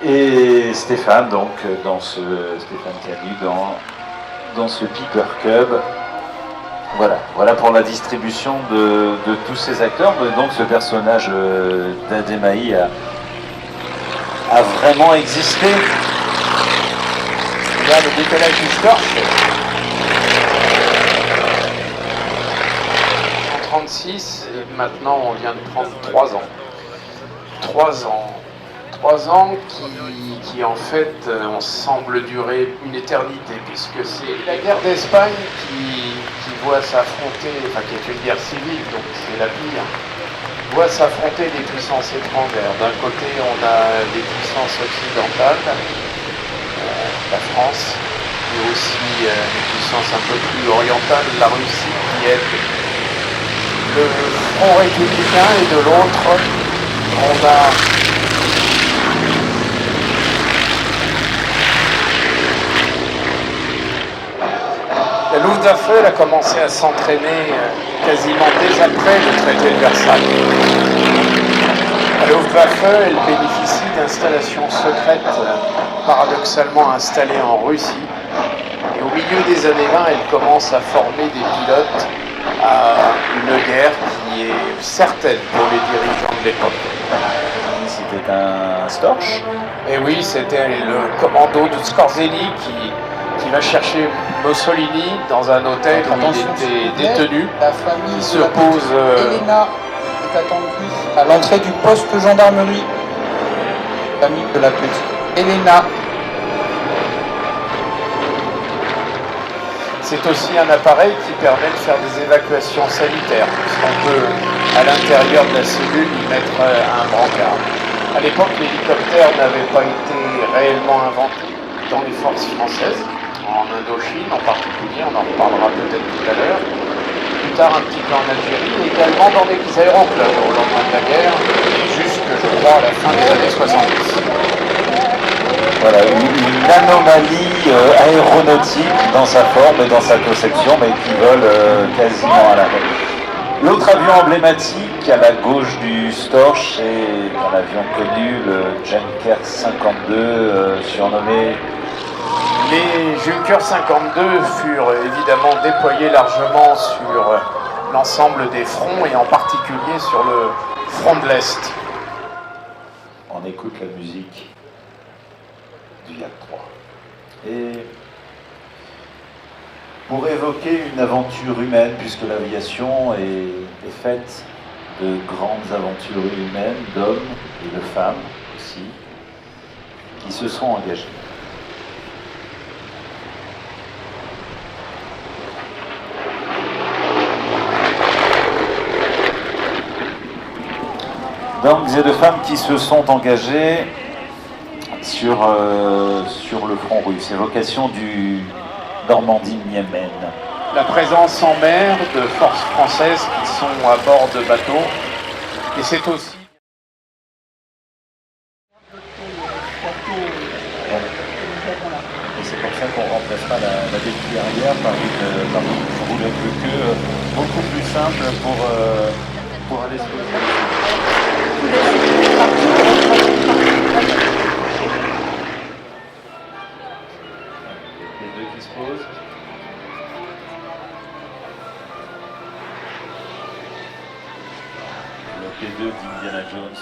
Et Stéphane, donc, Stéphane Canu dans ce Piper Cub. Voilà pour la distribution de tous ces acteurs. Donc ce personnage d'Ademaï a vraiment existé. Là, le décollage du Storch. En 36, et maintenant on vient de prendre 3 ans. 3 ans. 3 ans qui en fait semble durer une éternité, puisque c'est la guerre d'Espagne qui voit s'affronter, enfin qui est une guerre civile, donc c'est la pire, voit s'affronter des puissances étrangères. D'un côté, on a des puissances occidentales, la France, mais aussi des puissances un peu plus orientales, la Russie qui aide le front républicain, et de l'autre, on a la Luftwaffe a commencé à s'entraîner quasiment dès après le traité de Versailles. La Luftwaffe, elle bénéficie d'installations secrètes paradoxalement installées en Russie. Et au milieu des années 20, elle commence à former des pilotes à une guerre qui est certaine pour les dirigeants de l'époque. C'était un Storch. Et oui, c'était le commando de Scorzelli qui va chercher Mussolini dans un hôtel où il était détenu. La famille Il se pose. Elena est attendue à l'entrée du poste de gendarmerie. La famille de la petite Elena. C'est aussi un appareil qui permet de faire des évacuations sanitaires, puisqu'on peut, à l'intérieur de la cellule, y mettre un brancard. À l'époque, l'hélicoptère n'avait pas été réellement inventé dans les forces françaises, en Indochine en particulier, on en reparlera peut-être tout à l'heure. Plus tard, un petit peu en Algérie, et également dans les aéroclubs au lendemain de la guerre, jusque, je crois, à la fin des années 70. Voilà, une anomalie aéronautique dans sa forme et dans sa conception, mais qui vole quasiment à l'arrêt. L'autre avion emblématique à la gauche du Storch, c'est un avion connu, le Junkers 52, surnommé. Les Junkers 52 furent évidemment déployés largement sur l'ensemble des fronts, et en particulier sur le front de l'Est. On écoute la musique du Yak 3. Et pour évoquer une aventure humaine, puisque l'aviation est faite de grandes aventures humaines, d'hommes et de femmes aussi, qui se sont engagés. D'hommes et de femmes qui se sont engagés sur le front russe. Évocation du Normandie-Niémen. La présence en mer de forces françaises qui sont à bord de bateaux, et c'est aussi... Et c'est pour ça qu'on remplacera la béquille arrière par une roulotte de queue beaucoup plus simple pour aller se poser. Les deux qui se posent. Le P2 d'Indiana Jones.